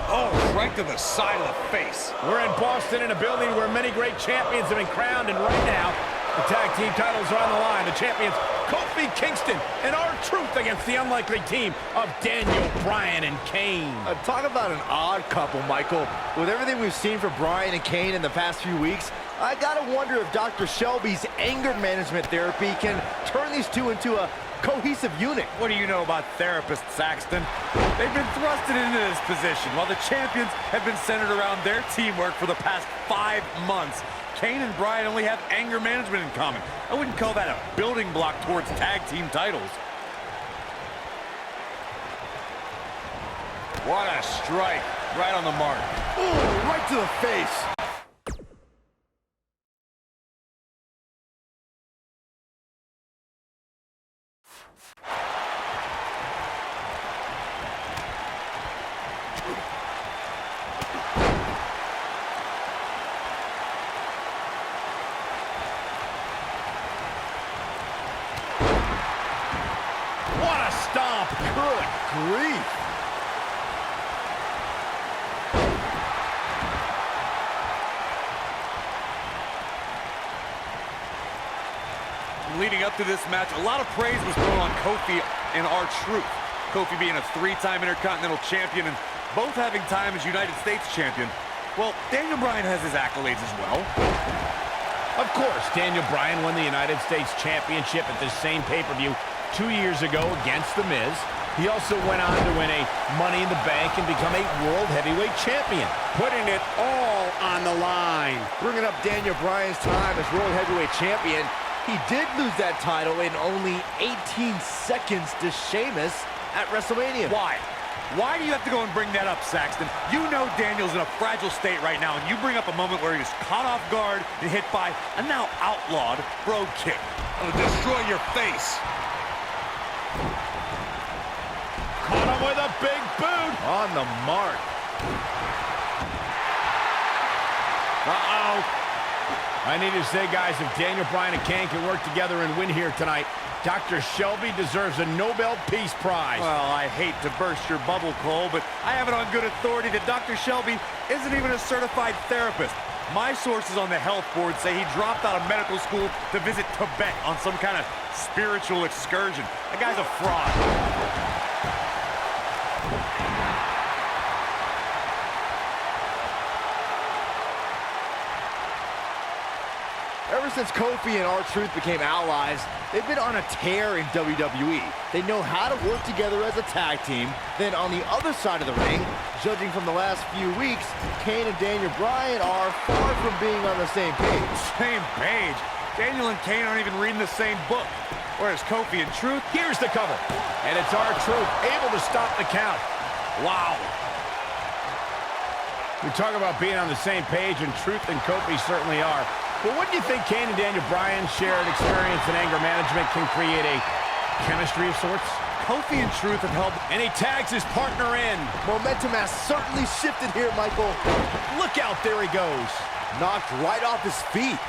Oh, right to the side of the face. We're in Boston, in a building where many great champions have been crowned, and right now, the tag team titles are on the line. The champions, Kofi Kingston and R-Truth, against the unlikely team of Daniel Bryan and Kane. Talk about an odd couple, Michael. With everything we've seen from Bryan and Kane in the past few weeks, I gotta wonder if Dr. Shelby's anger management therapy can turn these two into a cohesive unit. What do you know about therapists, Saxton? They've been thrusted into this position while the champions have been centered around their teamwork for the past 5 months. Kane and Bryan only have anger management in common. I wouldn't call that a building block towards tag team titles. What a strike. Right on the mark. Ooh, right to the face. What a stomp. Good grief. Leading up to this match, a lot of praise was thrown on Kofi and R-Truth. Kofi being a 3-time Intercontinental Champion and both having time as United States Champion. Well, Daniel Bryan has his accolades as well. Of course, Daniel Bryan won the United States Championship at this same pay-per-view 2 years ago against The Miz. He also went on to win a Money in the Bank and become a World Heavyweight Champion, putting it all on the line. Bringing up Daniel Bryan's time as World Heavyweight Champion, he did lose that title in only 18 seconds to Sheamus at WrestleMania. Why? Why do you have to go and bring that up, Saxton? You know Daniel's in a fragile state right now, and you bring up a moment where he was caught off guard and hit by a now outlawed Brogue Kick. It'll destroy your face. Caught him with a big boot. On the mark. Uh-oh. I need to say, guys, if Daniel Bryan and Kane can work together and win here tonight, Dr. Shelby deserves a Nobel Peace Prize. Well, I hate to burst your bubble, Cole, but I have it on good authority that Dr. Shelby isn't even a certified therapist. My sources on the health board say he dropped out of medical school to visit Tibet on some kind of spiritual excursion. That guy's a fraud. Ever since Kofi and R-Truth became allies, they've been on a tear in WWE. They know how to work together as a tag team. Then on the other side of the ring, judging from the last few weeks, Kane and Daniel Bryan are far from being on the same page. Same page? Daniel and Kane aren't even reading the same book. Whereas Kofi and Truth, Here's the cover. And it's R-Truth able to stop the count. wow. We talk about being on the same page, and Truth and Kofi certainly are. But what do you think Kane and Daniel Bryan's shared experience in anger management can create a chemistry of sorts? Kofi and Truth have held... And he tags his partner in. Momentum has certainly shifted here, Michael. Look out, there he goes. Knocked right off his feet.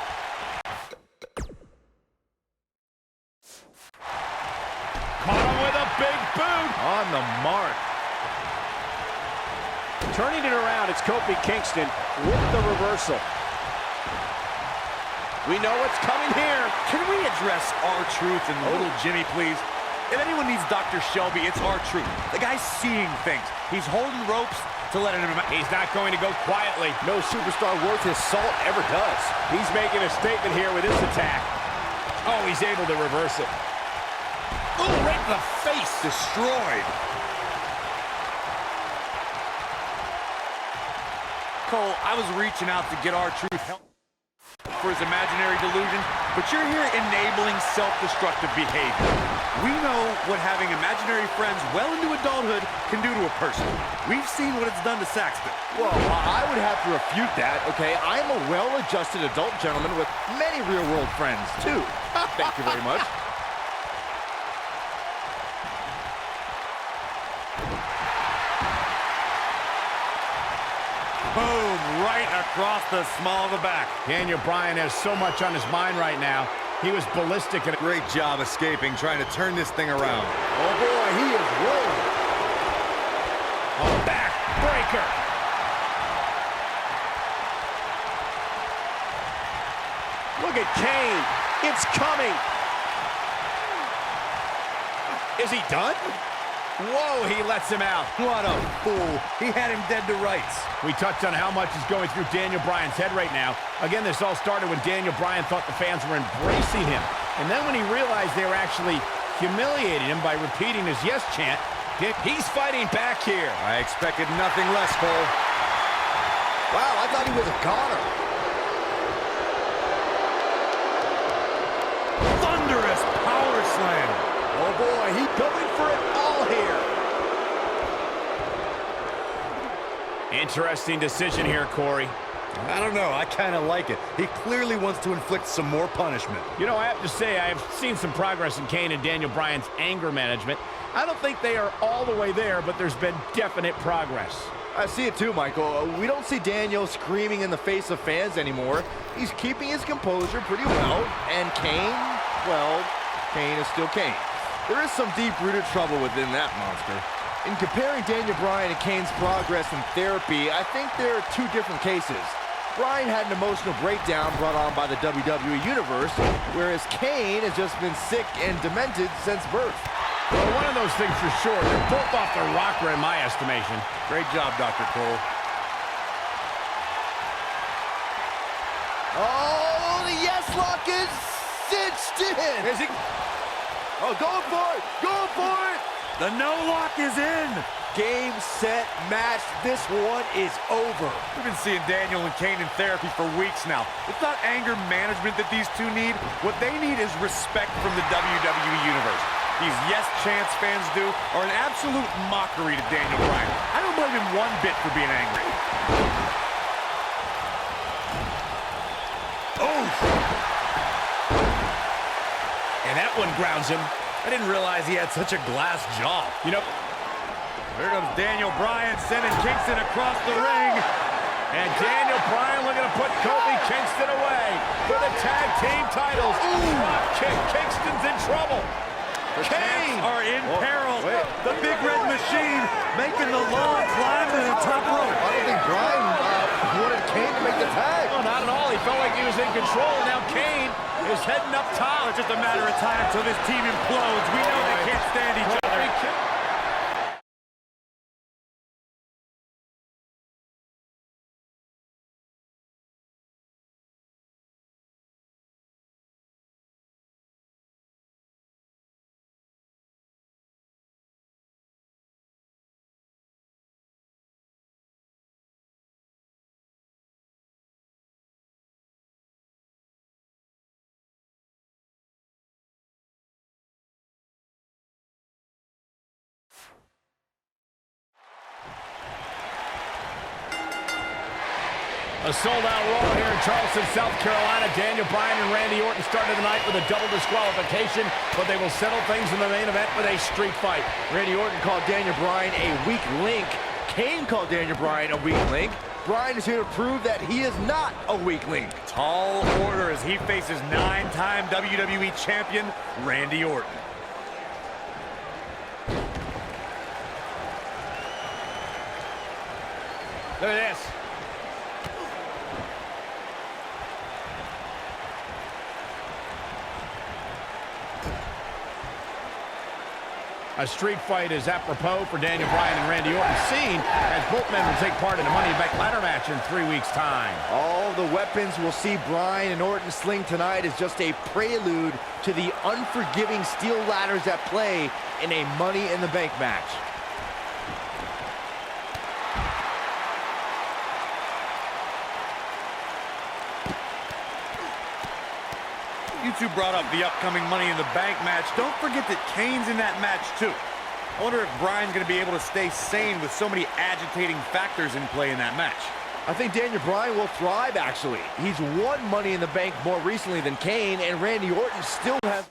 Caught him with a big boot. On the mark. Turning it around, it's Kofi Kingston with the reversal. We know what's coming here. Can we address R-Truth and Little Jimmy, please? If anyone needs Dr. Shelby, it's R-Truth. The guy's seeing things. He's holding ropes to let him... He's not going to go quietly. No superstar worth his salt ever does. He's making a statement here with this attack. Oh, he's able to reverse it. Oh, right in the face. Destroyed. Cole, I was reaching out to get R-Truth help for his imaginary delusion, but you're here enabling self-destructive behavior. We know what having imaginary friends well into adulthood can do to a person. We've seen what it's done to Saxton. Well, I would have to refute that, okay? I'm a well-adjusted adult gentleman with many real-world friends, too. Thank you very much. Boom, right across the small of the back. Daniel Bryan has so much on his mind right now. He was ballistic. And Great job escaping, trying to turn this thing around. Oh, boy, he is rolling. Oh, back breaker. Look at Kane. It's coming. Is he done? Whoa, he lets him out. What a fool. He had him dead to rights. We touched on how much is going through Daniel Bryan's head right now. Again, this all started when Daniel Bryan thought the fans were embracing him. And then when he realized they were actually humiliating him by repeating his yes chant, he's fighting back here. I expected nothing less, Cole. Wow, I thought he was a goner. Thunderous power slam. Oh, boy, he's going for it all here. Interesting decision here, Corey. I don't know. I kind of like it. He clearly wants to inflict some more punishment. You know, I have to say, I have seen some progress in Kane and Daniel Bryan's anger management. I don't think they are all the way there, but there's been definite progress. I see it too, Michael. We don't see Daniel screaming in the face of fans anymore. He's keeping his composure pretty well. And Kane, well, Kane is still Kane. There is some deep-rooted trouble within that monster. In comparing Daniel Bryan and Kane's progress in therapy, I think there are two different cases. Bryan had an emotional breakdown brought on by the WWE Universe, whereas Kane has just been sick and demented since birth. Well, one of those things for sure. They're both off their rocker in my estimation. Great job, Dr. Cole. Oh, the yes lock is cinched in. Is he? Oh, going for it! Going for it! The no lock is in. Game, set, match. This one is over. We've been seeing Daniel and Kane in therapy for weeks now. It's not anger management that these two need. What they need is respect from the WWE Universe. These yes chants fans do are an absolute mockery to Daniel Bryan. I don't blame him one bit for being angry. Oh! And that one grounds him. I didn't realize he had such a glass jaw. You know, here comes Daniel Bryan sending Kingston across the ring. and Daniel Bryan looking to to put Kofi Kingston away for the tag team titles. Drop kick. Kingston's in trouble. Kane Are in peril. The Big Red Machine making the long climb to the top rope. I don't think Bryan wanted Kane to make the tag. No, not at all. He felt like he was in control. Now Kane is heading up top. It's just a matter of time until this team implodes. We know they can't stand each other. A sold-out Raw here in Charleston, South Carolina. Daniel Bryan and Randy Orton started the night with a double disqualification, but they will settle things in the main event with a street fight. Randy Orton called Daniel Bryan a weak link. Kane called Daniel Bryan a weak link. Bryan is here to prove that he is not a weak link. Tall order as he faces 9-time WWE champion Randy Orton. Look at this. A street fight is apropos for Daniel Bryan and Randy Orton, seen as both men will take part in a Money in the Bank ladder match in 3 weeks' time. All the weapons we'll see Bryan and Orton sling tonight is just a prelude to the unforgiving steel ladders at play in a Money in the Bank match. You two brought up the upcoming Money in the Bank match. Don't forget that Kane's in that match, too. I wonder if Bryan's going to be able to stay sane with so many agitating factors in play in that match. I think Daniel Bryan will thrive, actually. He's won Money in the Bank more recently than Kane, and Randy Orton still has...